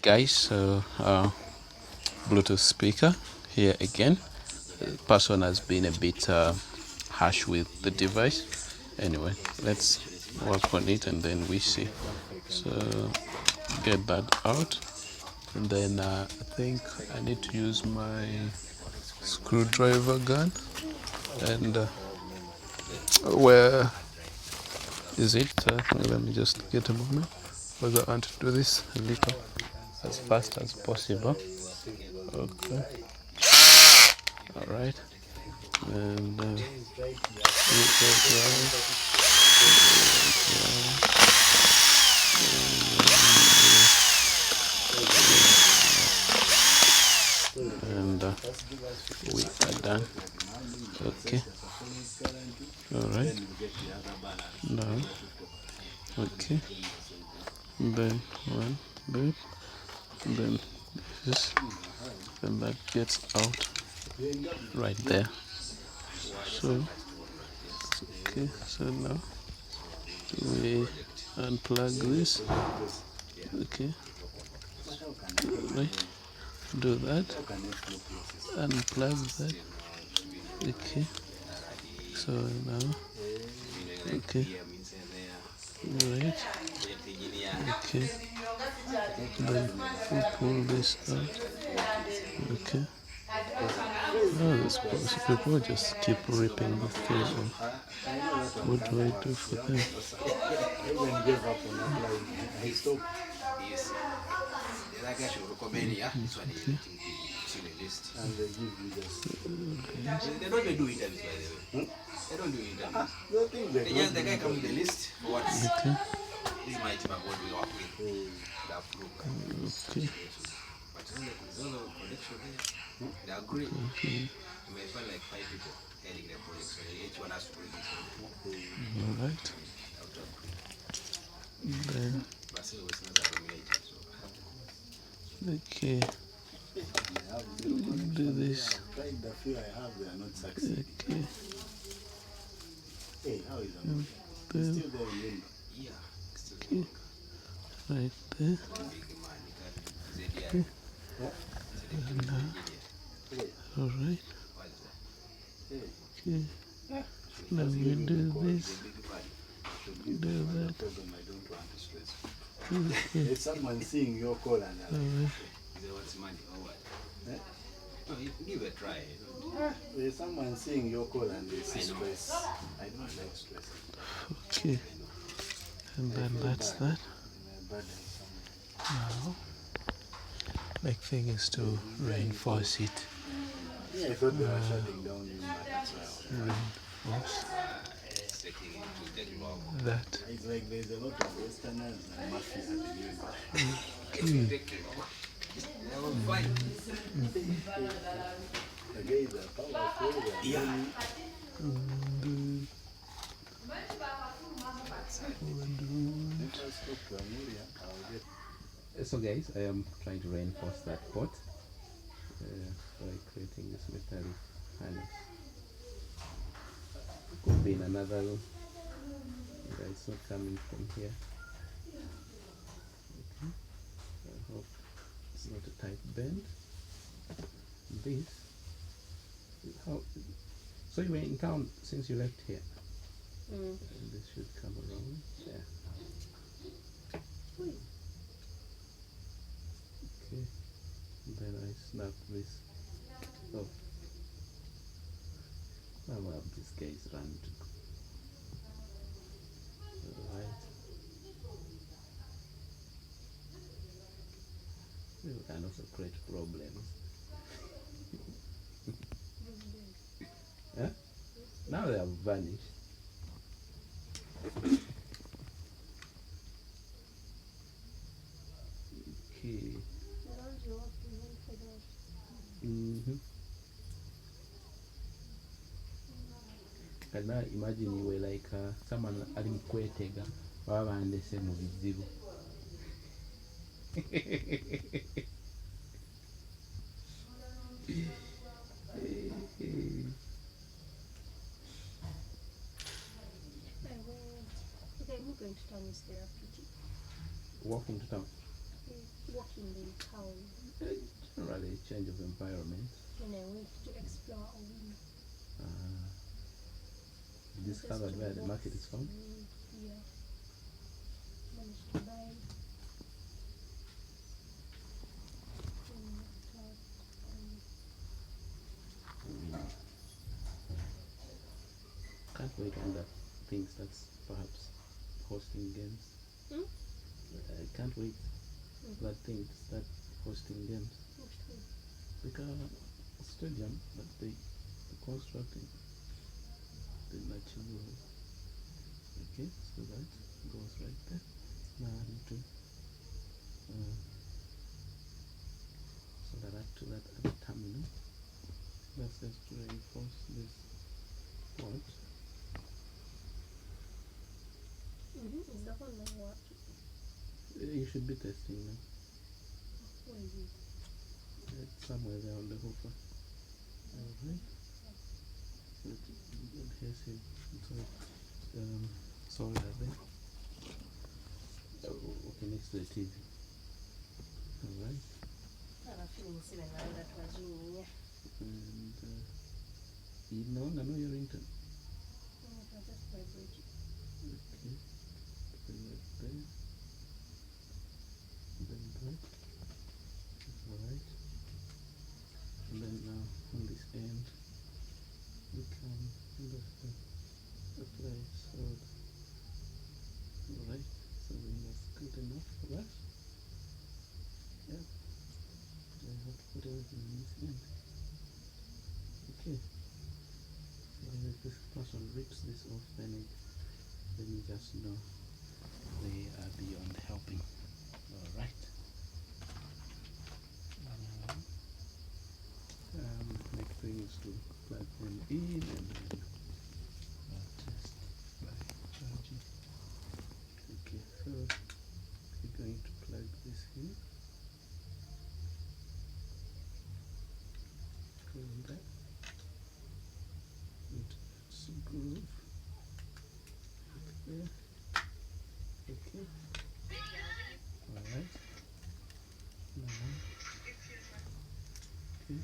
Guys, so Bluetooth speaker here again. The person has been a bit harsh with the device. Anyway, let's work on it and then we see. So get that out, and then I think I need to use my screwdriver gun. And where is it? Let me just get a moment. We're going to do this a little as fast as possible. Okay. All right. And and we are done. Okay. All right. Now, okay. Then one bit. Then this. Then that gets out right there. So okay. So now we unplug this. Okay. Right. Do that. Unplug that. Okay. So now. Okay. Right. Okay. Then we pull this out. Okay. Oh, this people just keep ripping the thing off. What do I do for them? They don't even do interviews, by the way. They don't do interviews. They just the guy come with the list for what this Okay. is my team of what we work with. They approve. Okay. But there's no connection there. They agree. You may find like 5 people heading the project, so each one has to bring his own. All right. Out of agree. Then But still, it's not dominated. So okay. Do this. The few I have, they are not succeeding. Okay. Hey, how is And it? then Still there, remember? yeah, still okay. Right there. big man. You can And all right. what is that? Okay. Now we do this. Big man. Do that. Problem I don't want to stress. Okay. There's someone seeing your call and All right. Is that what's money or what? Eh? No, you give it a try. there's someone seeing your call and they see stress. I don't like stress. Okay. And then that's that. My brother is someone. Now, like thing is to reinforce it. Yeah, I thought they were shutting down you, but that's why I was Reinforce Expecting it to take long. that. It's like there's a lot of Westerners and mafia at the new. Okay. Take long. They will fight. The guys are powerful. Yeah. And, If I spoke to Amuria, I'll get. So guys, I am trying to reinforce that pot by creating this metallic harness. Could be in another room. Yeah, it's not coming from here. Okay. I hope it's not a tight bend. This. How? So you were in town since you left here. And this should come around there. Okay. Then I snap this. Oh. Now where these guys run to. Alright. You can also create problems. Huh? Now they have vanished. Okay. Mm-hmm. And now imagine you were like someone alimkwetega baba bandese mu bizibu. Going to town is therapeutic. Walking to town. Walking then our Generally, change of environment. when I went to explore our window. Discovered where the market is found. Yeah. Managed to buy cloud Can't wait when that thing starts perhaps hosting games. Hmm? I can't wait for that thing to start hosting games. Because stadium that they constructing the natural. Okay, so that goes right there. Now I need to solder that to that other terminal. That's just to reinforce this port. Is that one like what? You should be testing now. What is it? It's somewhere there on the hooper. Alright. Adhesive. Solder there. Okay, next to the TV. Alright. Arafinisibe nawe twazunyinya. And you know your intern. Just vibrate. Okay. Put it right there. Then that. Alright. And then now on this end we can apply salt. Alright, so then that's good enough for that. Yep. I have to put everything on this end. Okay. So if this person rips this off, then you just know they are beyond helping. Alright. Next thing is to plug them in and then test by charging. Okay, so we're going to plug this here. Close that. And some groove. There. Okay. Alright. Now. Okay.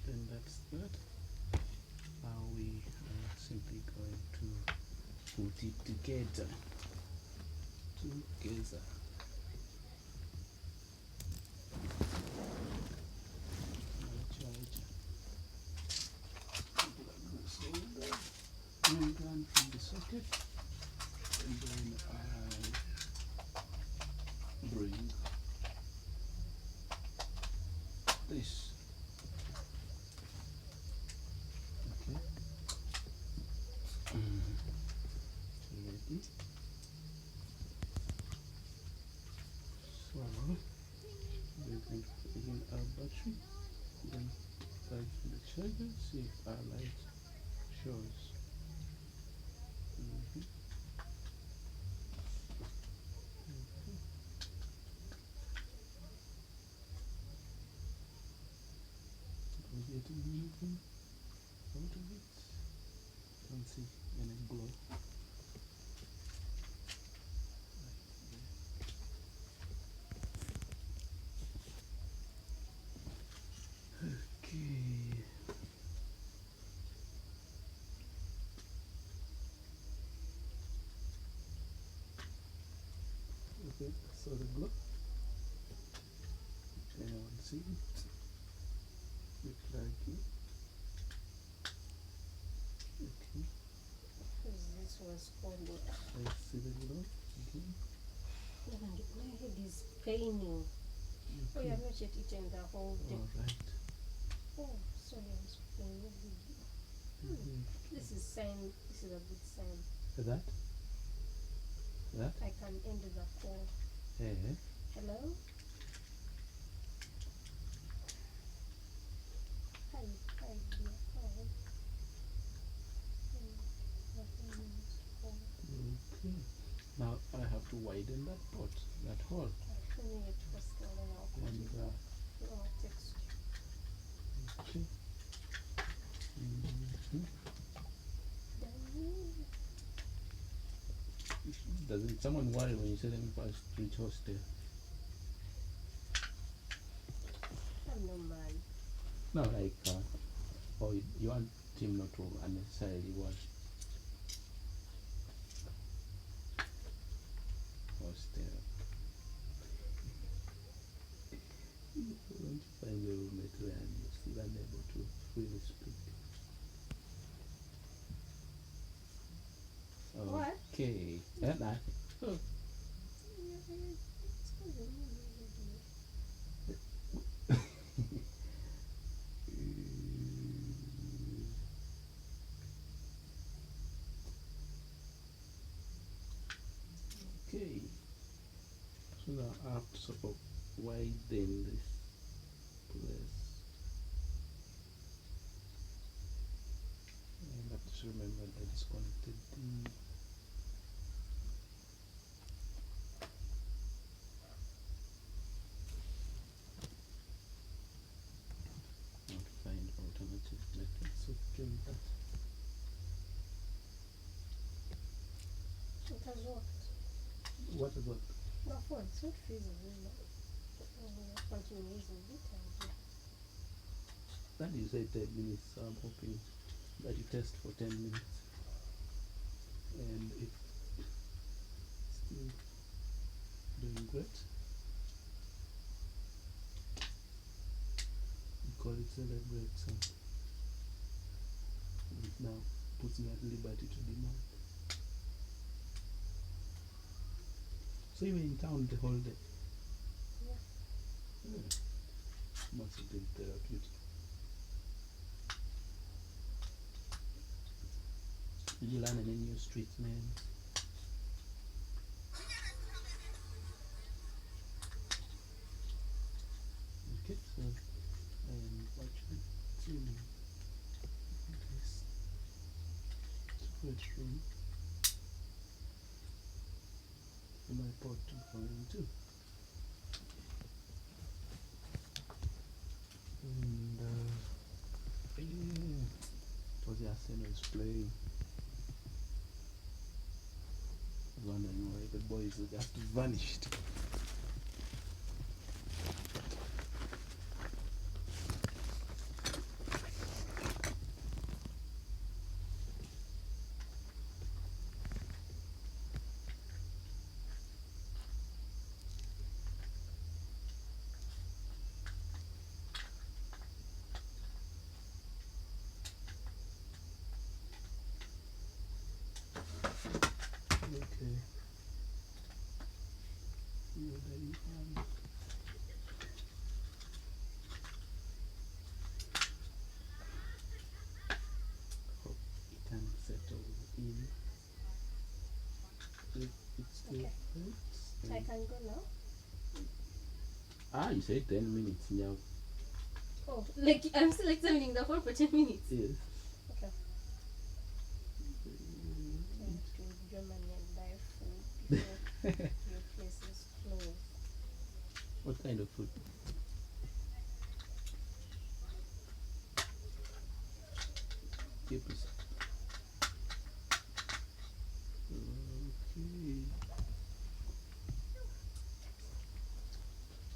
Then that's that. Now we are simply going to put it together. Charger. Plug gun from the socket, and then I bring this. Okay. Ready. So we're going to put in our battery, then plug in the charger, see if our light shows. Are we getting anything out of it? Don't see any glow. Okay. Okay, so the glow. Anyone see it? We plug it. Okay, This was called what? I see the glow again. My head is paining. Oh, you have not yet eaten the whole day. Alright. Oh, sorry, I was playing. This is sign. This is a good sign. That? I can end the call. Hey. Hello? Hi, dear. Hi. Okay. Now I have to widen that pot, that hole. Finish it first and then I'll put And it up. I'll text you. okay. Done. Doesn't someone worry when you say let me first reach hostel? I'm no man. No, like, or you want him not to unnecessarily worry. Hostel. Don't you find your roommate where you're still unable to freely speak? What? Okay. Yeah, nah. Okay. So now I have to sort of widen this place. And I have to remember that it's connected. Not find alternative methods of doing that. It has worked. What is what? No, for it's not freezing, you know. Continue using it and That you say 10 minutes, so I'm hoping that you test for 10 minutes. And if still doing great, you call it celebrate, so it now puts me at liberty to demand. So you were in town the whole day? Yeah. Must have been therapeutic. Did you learn any new street names? Okay, so I am actually tuning this separate room for my pod to go into. And yeah, it was the Arsenal is playing. I was wondering why the boys just vanished. Okay. What are you on? Hope it can settle in. If it's still Okay. hurts. So I can go now? You said 10 minutes now. Oh, like I'm still examining the phone for 10 minutes. Yes. Okay. Time to Germany and buy food before your place is closed. What kind of food? Keep it. Okay.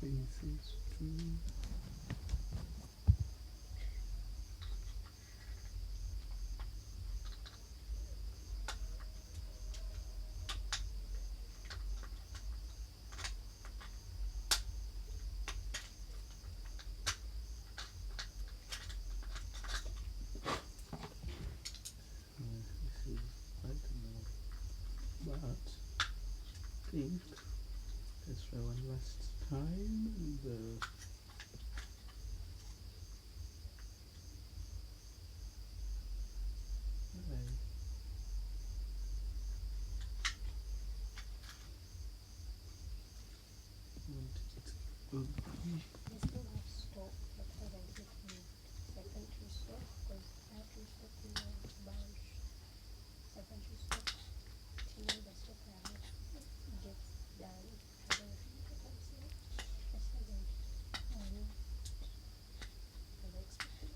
Princess Tree. This is, I don't know, but I think let's try one last time. And, I want it to be I still have stock, but I don't get moved. Secondary stock, because I have to stock in a bunch. Secondary stock, till the stock I have gets done. I don't know what I'm saying. I still don't move as expected.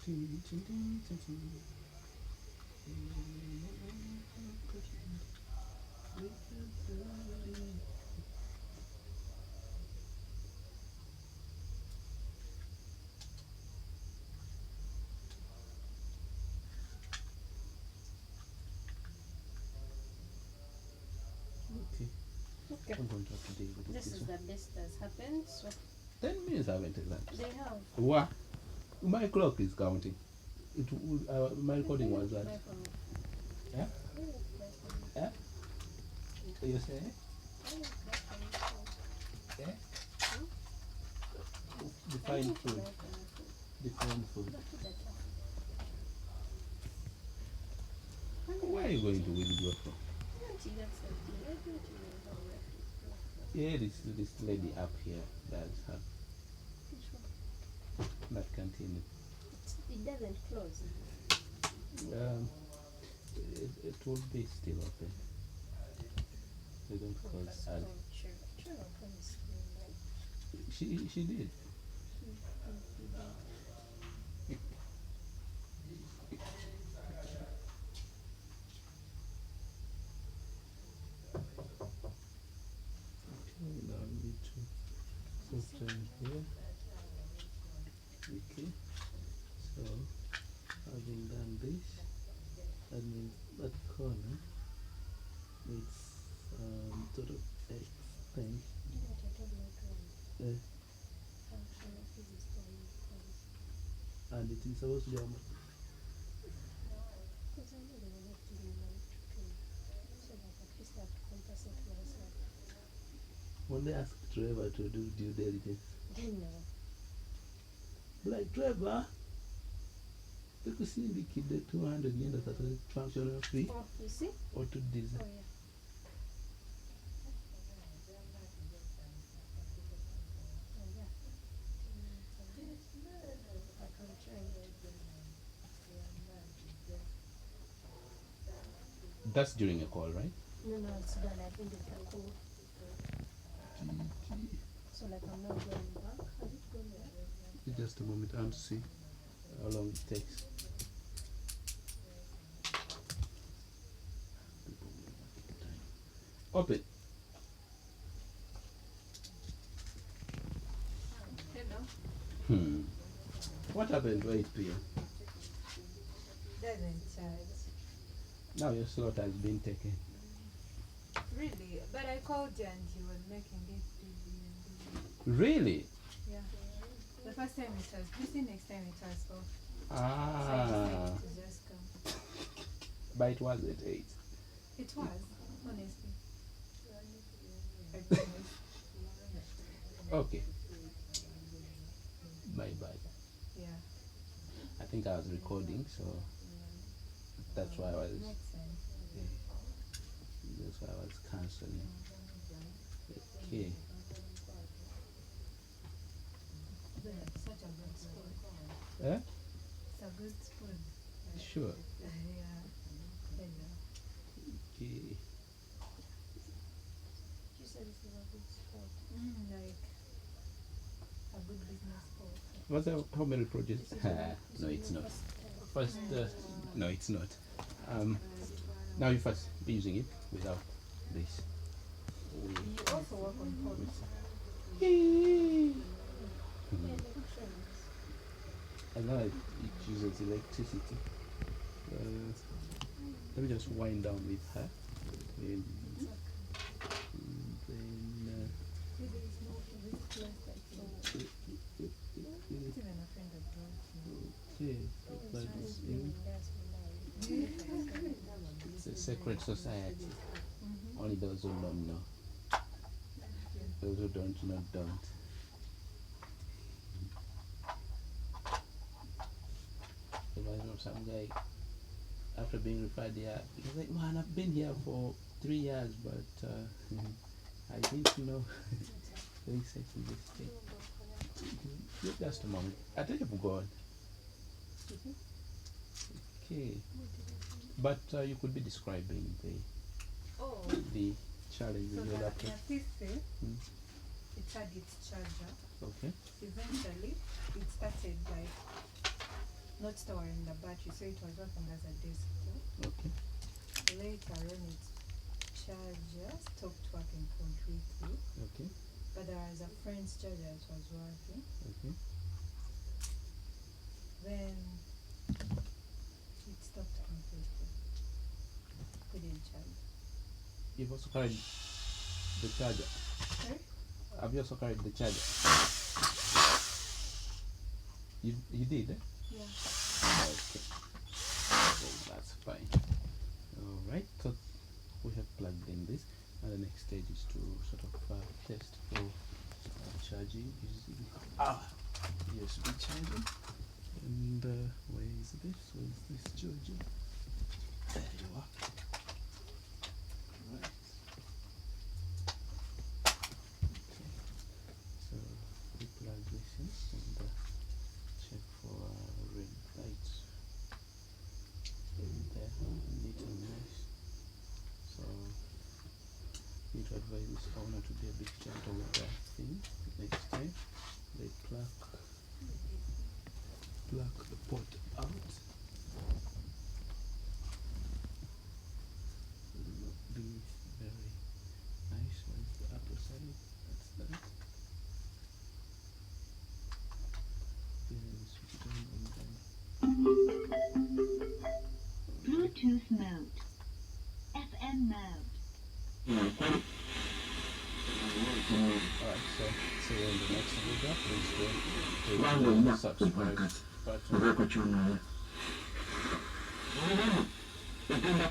Okay, Okay. I'm going to have to deal with it This is way. the best that's happened. So 10 minutes haven't elapsed. they have. What? My clock is counting. My recording was that. Yeah? Yeah? You say? Yeah? Define food. Define food. Where are you going to withdraw from? Yeah, this lady up here does have that canteen. It doesn't close. It will be still open. They don't close early. She did. Okay, now I need to put them here. Okay, so having done this, that means that corner needs sort of extend. And it is supposed to be when they ask Trevor to do due diligence. Like Trevor, you could see the kid the 200 yen as a functional fee Oh, you see? or to design. Oh, yeah. That's during a call, right? No, it's done. I think it's a cool. So like I'm not going back. Has it gone back? Just a moment, I want to see how long it takes. Open. Hello. What happened to 8 p.m.? Doesn't charge. Now your slot has been taken. Really? But I called you and you were making it busy. Really? Yeah. The first time it was busy, next time it was off. So I Ah, decided to just come. but it was at 8. It was, honestly. I promise. Okay. My bad. Yeah. I think I was recording, so that's why I was. Makes sense. That's why I was cancelling. Okay. Such a good spoon. Eh? It's a good spoon. Sure. Yeah. Hello. Okay. She said this is a good spot. Like a good business sport. What's that? How many projects? No, it's not. First, no, it's not. Now you first be using it without this. You also work on phones. And now it uses electricity. Let me just wind down with her. And then Maybe it's not for this place like so. Not even a friend of yours. okay, that is in. It's a secret society. Only those who know. Those who don't know don't. I know some guy, after being referred here, he's like, man, I've been here for 3 years, but I didn't know. Very sexy mistake. Just a moment. I think I've gone. Okay. But you could be describing Oh, the challenge so with your the laptop. PC, Mm. it had its charger. Okay. Eventually, it started like not storing the battery, so it was working as a desktop. Okay. Later on, its charger stopped working completely, Okay. but there was a friend's charger that was working. Okay. Then it stopped completely. Couldn't charge. You've also carried the charger. Sorry? Have you also carried the charger? You did, eh? Yeah. Okay. So that's fine. Alright, so we have plugged in this, and the next stage is to sort of test for charging using USB charging. And where is this? Where is this, Georgia? There you are. Right. Okay. So we plug this in and check for red lights. And there, neat and nice. So need to advise this owner to be a bit gentle with that thing next time. They plug the pot out. Will not be very nice. What is the upper side? That's that. Then switch it on and then Bluetooth mode. FM mode. alright, so see you in the next video. Please don't hit the subscribe button.